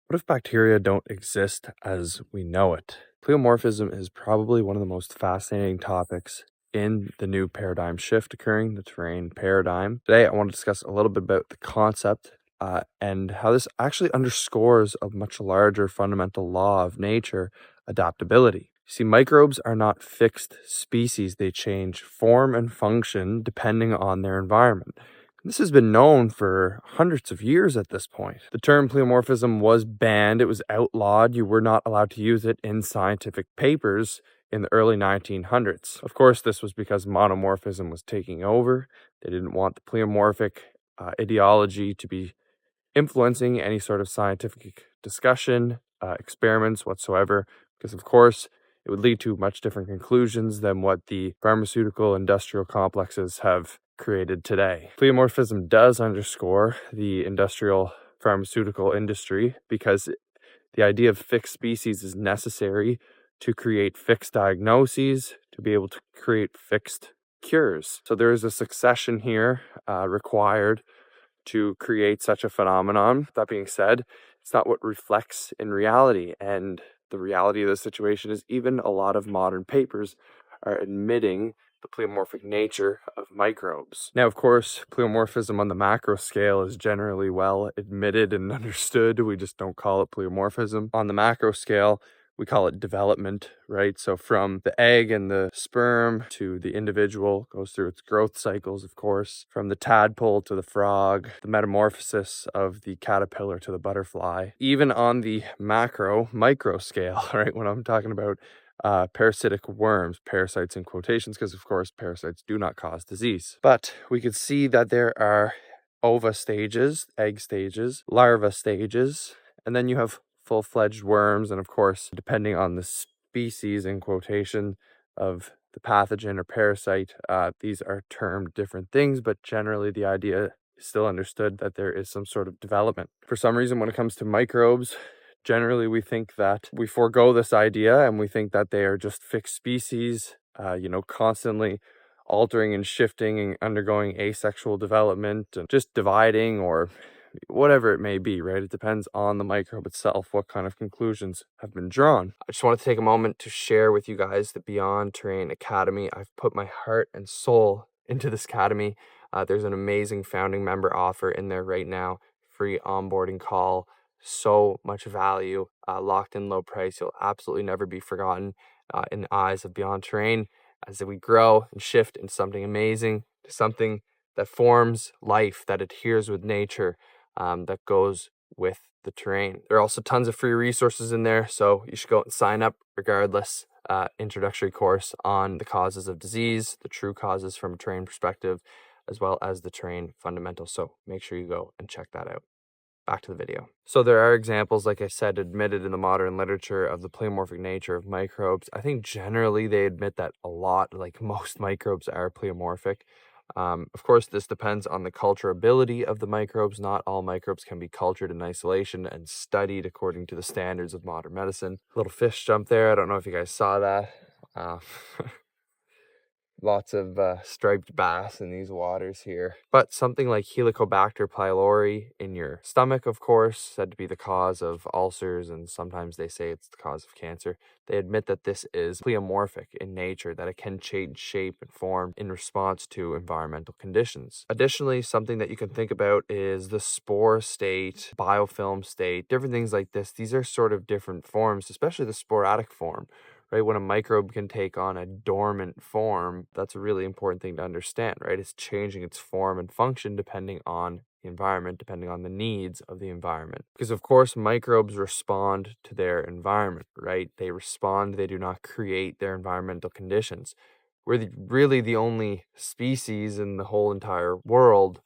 What if bacteria don't exist as we know it? Pleomorphism is probably one of the most fascinating topics in the new paradigm shift occurring, the terrain paradigm. Today, I want to discuss a little bit about the concept and how this actually underscores a much larger fundamental law of nature, adaptability. See, microbes are not fixed species. They change form and function depending on their environment. This has been known for hundreds of years at this point. The term pleomorphism was banned, it was outlawed, you were not allowed to use it in scientific papers in the early 1900s. Of course, this was because monomorphism was taking over. They didn't want the pleomorphic ideology to be influencing any sort of scientific discussion, experiments whatsoever, because of course, it would lead to much different conclusions than what the pharmaceutical industrial complexes have created today. Pleomorphism does underscore the industrial pharmaceutical industry because the idea of fixed species is necessary to create fixed diagnoses, to be able to create fixed cures. So there is a succession here required to create such a phenomenon. That being said, it's not what reflects in reality, and the reality of the situation is even a lot of modern papers are admitting the pleomorphic nature of microbes. Now, of course, pleomorphism on the macro scale is generally well admitted and understood. We just don't call it pleomorphism. On the macro scale, we call it development, right? So from the egg and the sperm to the individual, goes through its growth cycles, of course, from the tadpole to the frog, the metamorphosis of the caterpillar to the butterfly. Even on the micro scale, right? When I'm talking about parasitic worms, parasites in quotations, because of course parasites do not cause disease. But we could see that there are ova stages, egg stages, larva stages, and then you have full-fledged worms, and of course, depending on the species in quotation of the pathogen or parasite, these are termed different things, but generally the idea is still understood that there is some sort of development. For some reason, when it comes to microbes, generally we think that we forego this idea and we think that they are just fixed species, constantly altering and shifting and undergoing asexual development and just dividing or whatever it may be, right? It depends on the microbe itself, what kind of conclusions have been drawn. I just want to take a moment to share with you guys the Beyond Terrain Academy. I've put my heart and soul into this academy. There's an amazing founding member offer in there right now, free onboarding call, so much value, locked in low price. You'll absolutely never be forgotten in the eyes of Beyond Terrain as we grow and shift into something amazing, to something that forms life, that adheres with nature, that goes with the terrain. There are also tons of free resources in there, so you should go and sign up regardless. Introductory course on the causes of disease, the true causes from a terrain perspective, as well as the terrain fundamentals. So make sure you go and check that out. Back to the video. So there are examples, like I said, admitted in the modern literature of the pleomorphic nature of microbes. I think generally they admit that a lot, like most microbes are pleomorphic. Of course, this depends on the culturability of the microbes. Not all microbes can be cultured in isolation and studied according to the standards of modern medicine. Little fish jump there. I don't know if you guys saw that. Lots of striped bass in these waters here. But something like Helicobacter pylori in your stomach, of course, said to be the cause of ulcers, and sometimes they say it's the cause of cancer. They admit that this is pleomorphic in nature, that it can change shape and form in response to environmental conditions. Additionally, something that you can think about is the spore state, biofilm state, different things like this. These are sort of different forms, especially the sporadic form. Right, when a microbe can take on a dormant form, that's a really important thing to understand, right? It's changing its form and function depending on the environment, depending on the needs of the environment. Because of course, microbes respond to their environment, right? They respond, they do not create their environmental conditions. We're really the only species in the whole entire world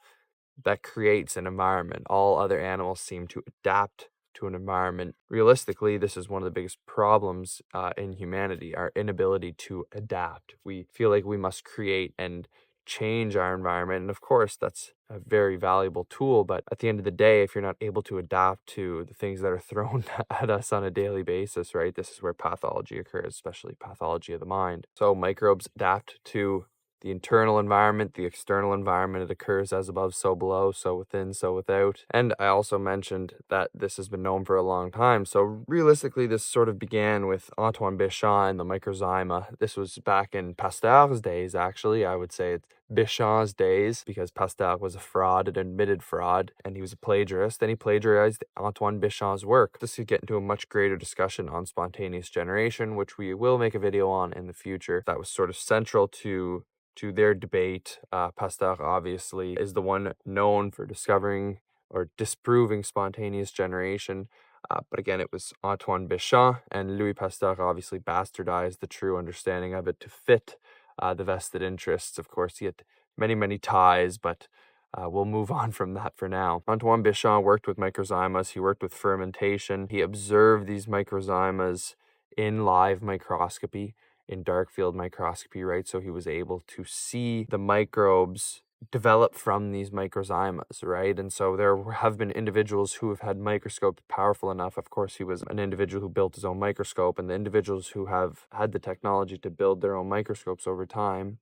that creates an environment. All other animals seem to adapt to an environment. Realistically, this is one of the biggest problems in humanity, our inability to adapt. We feel like we must create and change our environment, and of course that's a very valuable tool, but at the end of the day, if you're not able to adapt to the things that are thrown at us on a daily basis, right, this is where pathology occurs, especially pathology of the mind. So microbes adapt to the internal environment, the external environment. It occurs as above, so below, so within, so without. And I also mentioned that this has been known for a long time. So realistically, this sort of began with Antoine Bechamp and the microzyma. This was back in Pasteur's days, actually. I would say it's Bechamp's days, because Pasteur was a fraud, an admitted fraud, and he was a plagiarist, and he plagiarized Antoine Bechamp's work. This could get into a much greater discussion on spontaneous generation, which we will make a video on in the future. That was sort of central to their debate. Pasteur obviously is the one known for discovering or disproving spontaneous generation. But again, it was Antoine Bechamp, and Louis Pasteur obviously bastardized the true understanding of it to fit the vested interests. Of course, he had many ties, but we'll move on from that for now. Antoine Bechamp worked with microzymas. He worked with fermentation. He observed these microzymas in live microscopy, in dark field microscopy, right? So he was able to see the microbes develop from these microzymas, right? And so there have been individuals who have had microscopes powerful enough. Of course, he was an individual who built his own microscope, and the individuals who have had the technology to build their own microscopes over time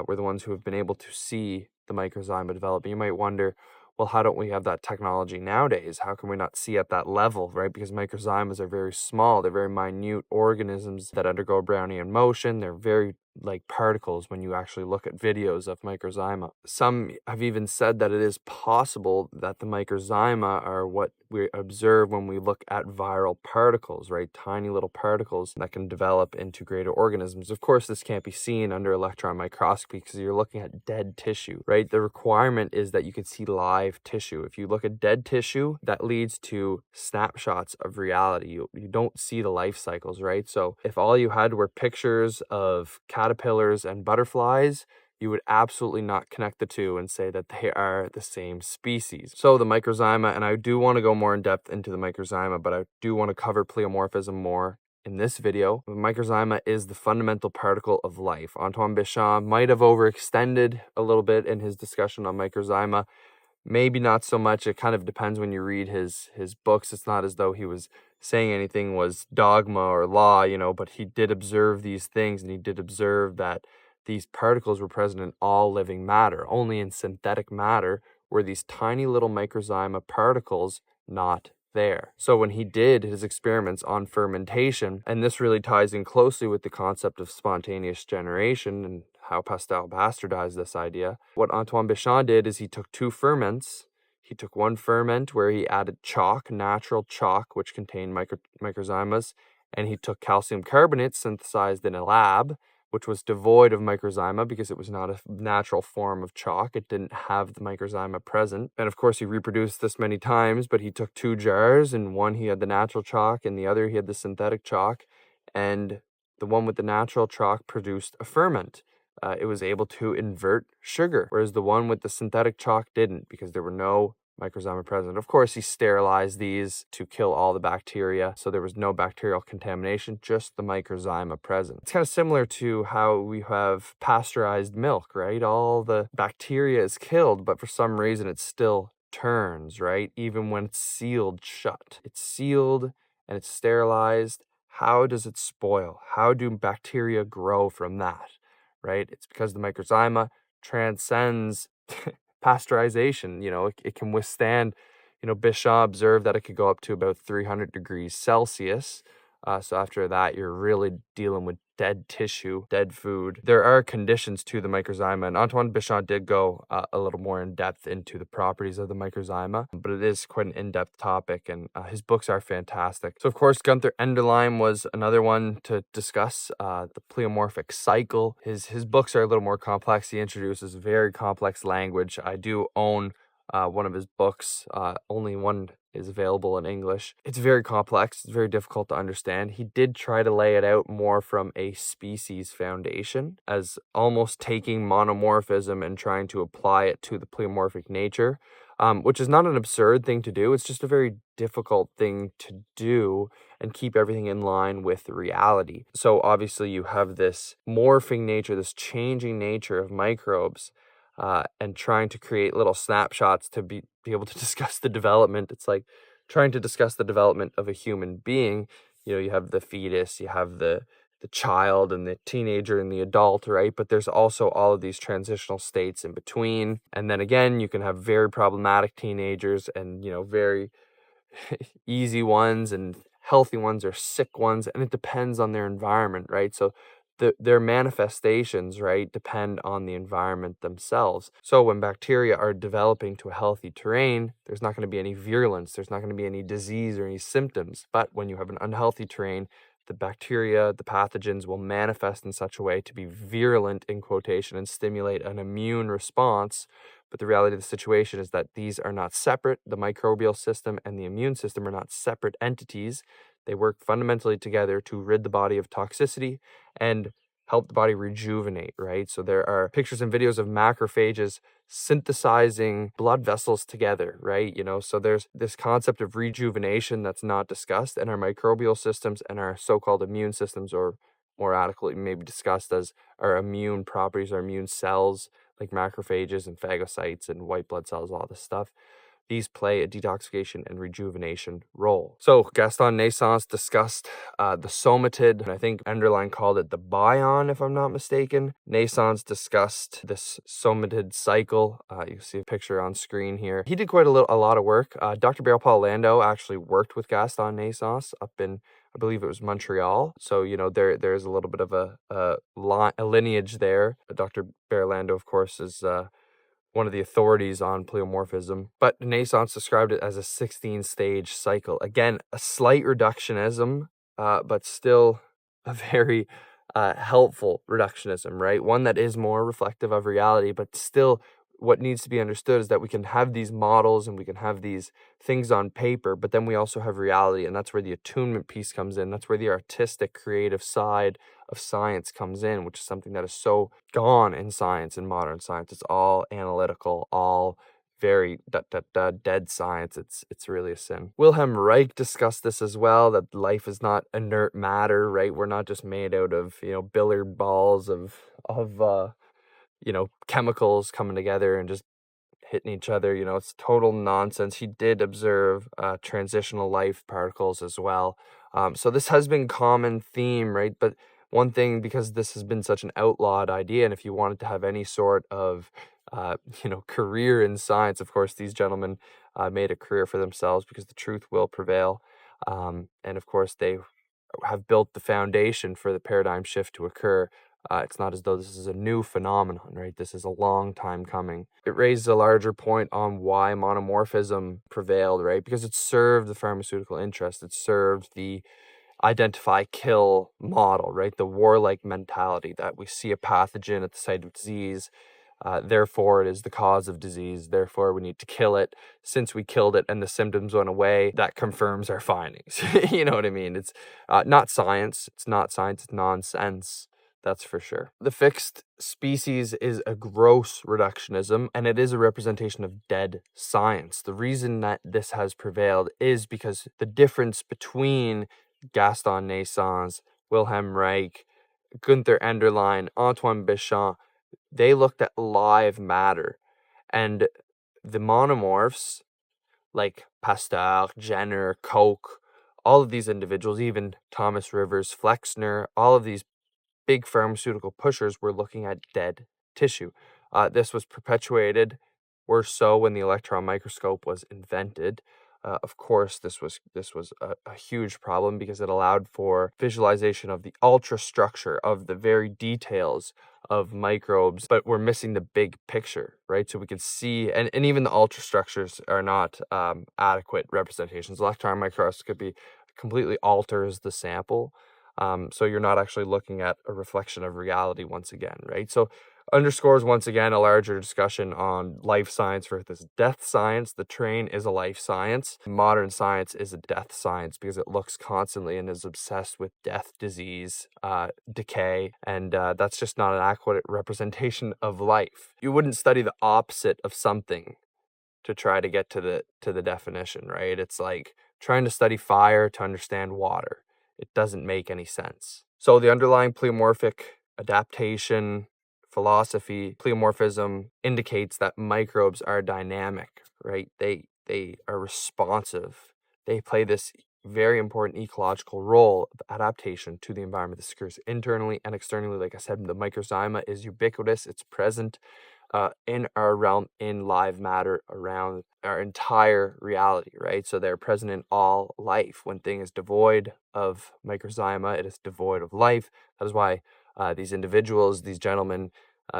were the ones who have been able to see the microzyma develop. You might wonder, well, how don't we have that technology nowadays? How can we not see at that level, right? Because microzymas are very small. They're very minute organisms that undergo Brownian motion. They're very like particles when you actually look at videos of microzyma. Some have even said that it is possible that the microzyma are what we observe when we look at viral particles, right? Tiny little particles that can develop into greater organisms. Of course, this can't be seen under electron microscopy because you're looking at dead tissue, right? The requirement is that you can see live tissue. If you look at dead tissue, that leads to snapshots of reality. You don't see the life cycles, right? So if all you had were pictures of caterpillars and butterflies, you would absolutely not connect the two and say that they are the same species. So the microzyma, and I do want to go more in depth into the microzyma, but I do want to cover pleomorphism more in this video. The microzyma is the fundamental particle of life. Antoine Bechamp might have overextended a little bit in his discussion on microzyma. Maybe not so much. It kind of depends when you read his books. It's not as though he was saying anything was dogma or law, but he did observe these things, and he did observe that these particles were present in all living matter. Only in synthetic matter were these tiny little microzyma particles not there. So when he did his experiments on fermentation, and this really ties in closely with the concept of spontaneous generation and how Pasteur bastardized this idea, what Antoine Bechamp did is he took two ferments. He took one ferment where he added chalk, natural chalk, which contained microzymas, and he took calcium carbonate synthesized in a lab, which was devoid of microzyma because it was not a natural form of chalk. It didn't have the microzyma present. And of course, he reproduced this many times, but he took two jars. In one, he had the natural chalk, and the other, he had the synthetic chalk. And the one with the natural chalk produced a ferment. It was able to invert sugar, whereas the one with the synthetic chalk didn't, because there were no microzyma present. Of course, he sterilized these to kill all the bacteria, so there was no bacterial contamination, just the microzyma present. It's kind of similar to how we have pasteurized milk, right? All the bacteria is killed, but for some reason it still turns, right? Even when it's sealed shut. It's sealed and it's sterilized. How does it spoil? How do bacteria grow from that, right? It's because the microzyma transcends pasteurization. It can withstand, Bechamp observed that it could go up to about 300 degrees Celsius. So after that, you're really dealing with dead tissue, dead food. There are conditions to the microzyma, and Antoine Bechamp did go a little more in depth into the properties of the microzyma, but it is quite an in-depth topic, and his books are fantastic. So of course, Gunther Enderline was another one to discuss, the pleomorphic cycle. His books are a little more complex. He introduces very complex language. I do own one of his books. Only one is available in English. It's very complex. It's very difficult to understand. He did try to lay it out more from a species foundation, as almost taking monomorphism and trying to apply it to the pleomorphic nature, which is not an absurd thing to do. It's just a very difficult thing to do and keep everything in line with reality. So obviously you have this morphing nature, this changing nature of microbes, and trying to create little snapshots to be able to discuss the development. It's like trying to discuss the development of a human being. You have the fetus, you have the the child and the teenager and the adult, right? But there's also all of these transitional states in between. And then again, you can have very problematic teenagers and, very easy ones and healthy ones or sick ones, and it depends on their environment, right? So their manifestations, right, depend on the environment themselves. So when bacteria are developing to a healthy terrain, there's not going to be any virulence, there's not going to be any disease or any symptoms. But when you have an unhealthy terrain, the bacteria, the pathogens will manifest in such a way to be virulent, in quotation, and stimulate an immune response. But the reality of the situation is that these are not separate. The microbial system and the immune system are not separate entities. They work fundamentally together to rid the body of toxicity and help the body rejuvenate, right? So there are pictures and videos of macrophages synthesizing blood vessels together, right? So there's this concept of rejuvenation that's not discussed, and our microbial systems and our so-called immune systems, or more adequately maybe discussed as our immune properties, our immune cells, like macrophages and phagocytes and white blood cells, all this stuff. These play a detoxification and rejuvenation role. So Gaston Naessens discussed the somatid, and I think Enderline called it the bion, if I'm not mistaken. Naessens discussed this somatid cycle. You see a picture on screen here. He did quite a lot of work. Dr. Paul Lando actually worked with Gaston Naessens up in, I believe it was Montreal. So, there's a little bit of a lineage there. Dr. Berlando, of course, is one of the authorities on pleomorphism, but Naessens described it as a 16-stage cycle. Again, a slight reductionism, but still a very helpful reductionism, right? One that is more reflective of reality, but still what needs to be understood is that we can have these models and we can have these things on paper, but then we also have reality, and that's where the attunement piece comes in. That's where the artistic, creative side of science comes in, which is something that is so gone in science, in modern science. It's all analytical, all very dead science. It's really a sin. Wilhelm Reich discussed this as well, that life is not inert matter, right? We're not just made out of, billiard balls of chemicals coming together and just hitting each other. It's total nonsense. He did observe transitional life particles as well. So this has been common theme, right? But one thing, because this has been such an outlawed idea, and if you wanted to have any sort of career in science, of course, these gentlemen made a career for themselves because the truth will prevail. And of course, they have built the foundation for the paradigm shift to occur. It's not as though this is a new phenomenon, right? This is a long time coming. It raises a larger point on why monomorphism prevailed, right? Because it served the pharmaceutical interest. It served the identify, kill model, right? The warlike mentality that we see a pathogen at the site of disease. Therefore, it is the cause of disease. Therefore, we need to kill it. Since we killed it and the symptoms went away, that confirms our findings. You know what I mean? It's not science. It's not science. It's nonsense. That's for sure. The fixed species is a gross reductionism, and it is a representation of dead science. The reason that this has prevailed is because the difference between Gaston Naessens, Wilhelm Reich, Gunther Enderline, Antoine Bechamp, they looked at live matter, and the monomorphs like Pasteur, Jenner, Koch, all of these individuals, even Thomas Rivers, Flexner, all of these big pharmaceutical pushers were looking at dead tissue. This was perpetuated worse so when the electron microscope was invented. Of course, this was a huge problem because it allowed for visualization of the ultrastructure, of the very details of microbes, but we're missing the big picture, right? So we could see, and even the ultrastructures are not adequate representations. Electron microscopy completely alters the sample. So you're not actually looking at a reflection of reality once again, right? So underscores once again a larger discussion on life science versus death science. The terrain is a life science. Modern science is a death science because it looks constantly and is obsessed with death, disease, decay, and that's just not an accurate representation of life. You wouldn't study the opposite of something to try to get to the definition, right? It's like trying to study fire to understand water. It doesn't make any sense. So the underlying pleomorphic adaptation philosophy, pleomorphism, indicates that microbes are dynamic, right? They are responsive. They play this very important ecological role of adaptation to the environment. This occurs internally and externally. Like I said, the microzyma is ubiquitous. It's present in our realm, in live matter around our entire reality, right? So they're present in all life. When thing is devoid of microzyma, it is devoid of life. That is why these individuals, these gentlemen,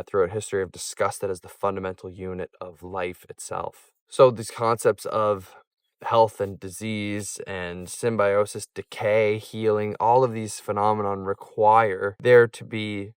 throughout history have discussed it as the fundamental unit of life itself. So these concepts of health and disease and symbiosis, decay, healing, all of these phenomenon require there to be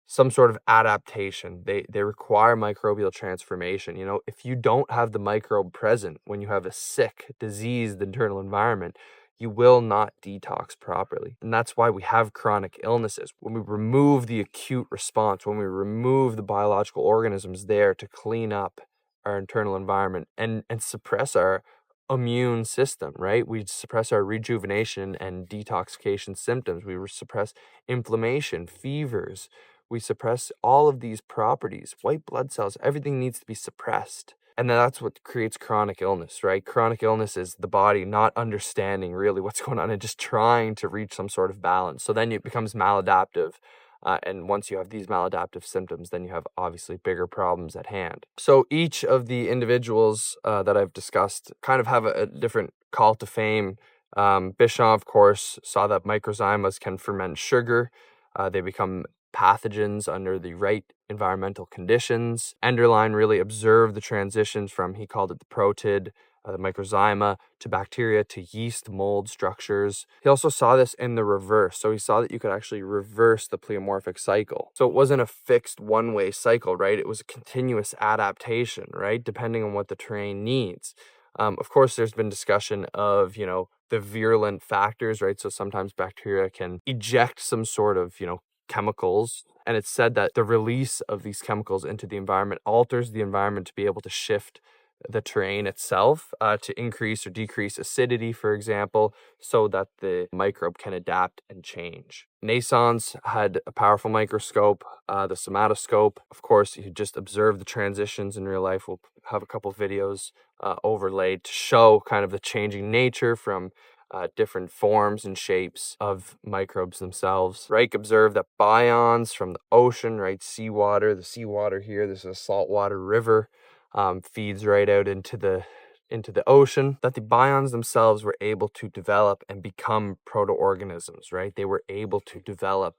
some sort of adaptation. They require microbial transformation. You know, if you don't have the microbe present when you have a sick, diseased internal environment, you will not detox properly. And that's why we have chronic illnesses. When we remove the acute response, when we remove the biological organisms there to clean up our internal environment and suppress our immune system, right? We suppress our rejuvenation and detoxification symptoms. We suppress inflammation, fevers. We suppress all of these properties, white blood cells, everything needs to be suppressed. And that's what creates chronic illness, right? Chronic illness is the body not understanding really what's going on and just trying to reach some sort of balance. So then it becomes maladaptive. And once you have these maladaptive symptoms, then you have obviously bigger problems at hand. So each of the individuals that I've discussed kind of have a different call to fame. Bechamp, of course, saw that microzymas can ferment sugar. They become pathogens under the right environmental conditions. Enderline really observed the transitions from, he called it the protid, the microzyma, to bacteria, to yeast mold structures. He also saw this in the reverse. So he saw that you could actually reverse the pleomorphic cycle. So it wasn't a fixed one-way cycle, right? It was a continuous adaptation, right? Depending on what the terrain needs. Of course, there's been discussion of, the virulent factors, right? So sometimes bacteria can eject some sort of, chemicals, and it's said that the release of these chemicals into the environment alters the environment to be able to shift the terrain itself to increase or decrease acidity, for example, so that the microbe can adapt and change. Naessens had a powerful microscope, the somatoscope. Of course, he just observed the transitions in real life. We'll have a couple videos overlaid to show kind of the changing nature from different forms and shapes of microbes themselves. Reich observed that bions from the ocean, right, seawater, the seawater here, this is a saltwater river, feeds right out into the ocean, that the bions themselves were able to develop and become proto-organisms, right? They were able to develop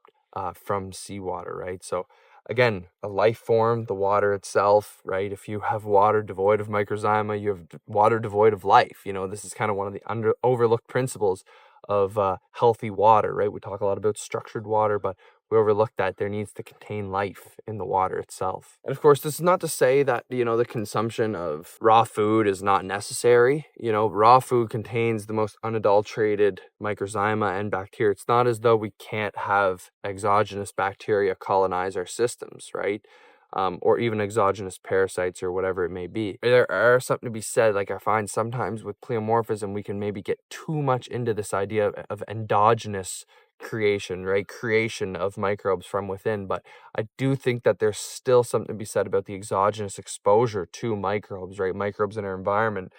from seawater, right? So again, a life form, the water itself, right? If you have water devoid of microzyma, you have water devoid of life. This is kind of one of the overlooked principles of healthy water, right? We talk a lot about structured water, but we overlook that there needs to contain life in the water itself. And of course, this is not to say that, the consumption of raw food is not necessary. Raw food contains the most unadulterated microzyma and bacteria. It's not as though we can't have exogenous bacteria colonize our systems, right? Or even exogenous parasites or whatever it may be. There are something to be said, like I find sometimes with pleomorphism, we can maybe get too much into this idea of endogenous creation, right? Creation of microbes from within. But I do think that there's still something to be said about the exogenous exposure to microbes, right? Microbes in our environment.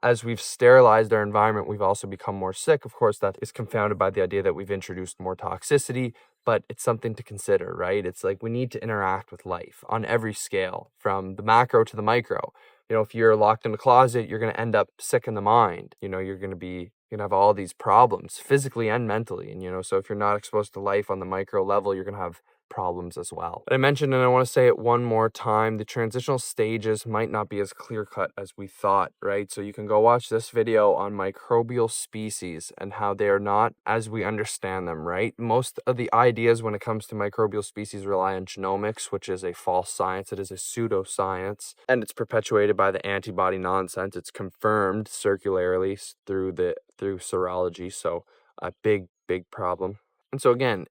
As we've sterilized our environment, we've also become more sick. Of course, that is confounded by the idea that we've introduced more toxicity, but it's something to consider, right? It's like we need to interact with life on every scale, from the macro to the micro. If you're locked in a closet, you're going to end up sick in the mind. You're going to have all these problems physically and mentally. And, so if you're not exposed to life on the micro level, you're going to have problems as well. But I mentioned, and I want to say it one more time, the transitional stages might not be as clear-cut as we thought, right? So you can go watch this video on microbial species and how they are not as we understand them, right? Most of the ideas when it comes to microbial species rely on genomics, which is a false science. It is a pseudoscience, and it's perpetuated by the antibody nonsense. It's confirmed circularly through serology, so a big problem. And so again,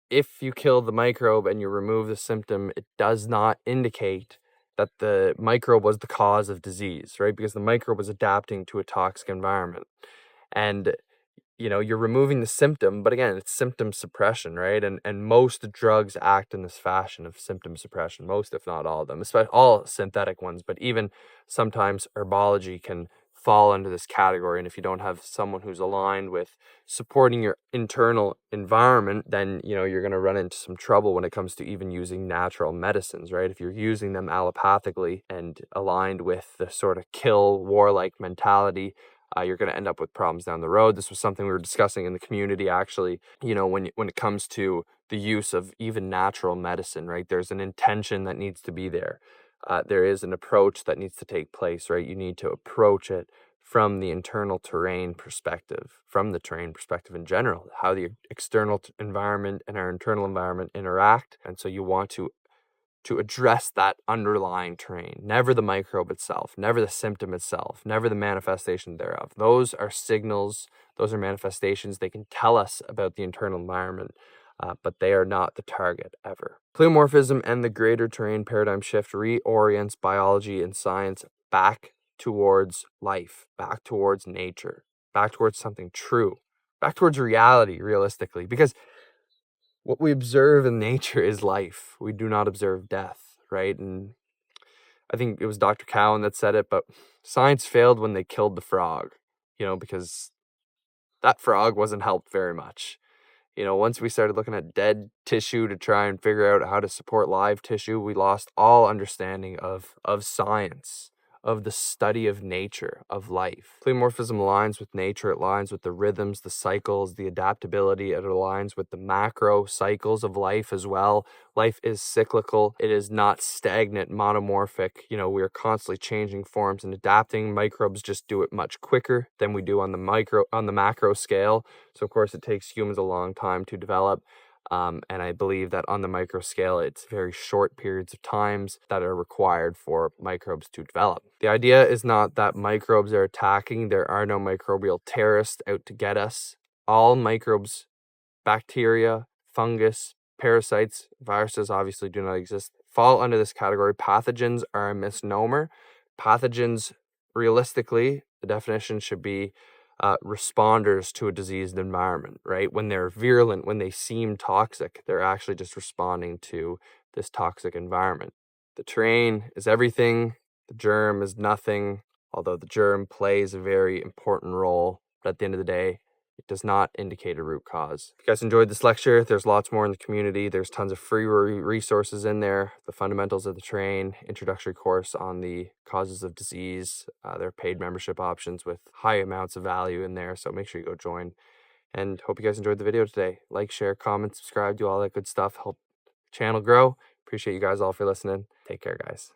if you kill the microbe and you remove the symptom, it does not indicate that the microbe was the cause of disease, right? Because the microbe was adapting to a toxic environment. And, you're removing the symptom, but again, it's symptom suppression, right? And most drugs act in this fashion of symptom suppression, most, if not all of them, especially all synthetic ones, but even sometimes herbology can fall under this category. And if you don't have someone who's aligned with supporting your internal environment, then you're going to run into some trouble when it comes to even using natural medicines, right? If you're using them allopathically and aligned with the sort of kill warlike mentality, you're going to end up with problems down the road. This was something we were discussing in the community, actually. When it comes to the use of even natural medicine, right? There's an intention that needs to be there. There is an approach that needs to take place, right? You need to approach it from the internal terrain perspective, from the terrain perspective in general, how the external environment and our internal environment interact. And so you want to address that underlying terrain, never the microbe itself, never the symptom itself, never the manifestation thereof. Those are signals, those are manifestations. They can tell us about the internal environment, but they are not the target ever. Pleomorphism and the greater terrain paradigm shift reorients biology and science back towards life, back towards nature, back towards something true, back towards reality, realistically, because what we observe in nature is life. We do not observe death, right? And I think it was Dr. Cowan that said it, but science failed when they killed the frog, because that frog wasn't helped very much. Once we started looking at dead tissue to try and figure out how to support live tissue, we lost all understanding of science, of the study of nature, of life. Pleomorphism aligns with nature. It aligns with the rhythms, the cycles, the adaptability. It aligns with the macro cycles of life as well. Life is cyclical. It is not stagnant, monomorphic. We are constantly changing forms and adapting. Microbes just do it much quicker than we do on the macro scale. So of course it takes humans a long time to develop. And I believe that on the micro scale, it's very short periods of times that are required for microbes to develop. The idea is not that microbes are attacking. There are no microbial terrorists out to get us. All microbes, bacteria, fungus, parasites, viruses obviously do not exist, fall under this category. Pathogens are a misnomer. Pathogens, realistically, the definition should be responders to a diseased environment, right? When they're virulent, when they seem toxic, they're actually just responding to this toxic environment. The terrain is everything. The germ is nothing, although the germ plays a very important role. But at the end of the day, it does not indicate a root cause. If you guys enjoyed this lecture, there's lots more in the community. There's tons of free resources in there. The fundamentals of the terrain, introductory course on the causes of disease. There are paid membership options with high amounts of value in there. So make sure you go join. And hope you guys enjoyed the video today. Like, share, comment, subscribe, do all that good stuff. Help the channel grow. Appreciate you guys all for listening. Take care, guys.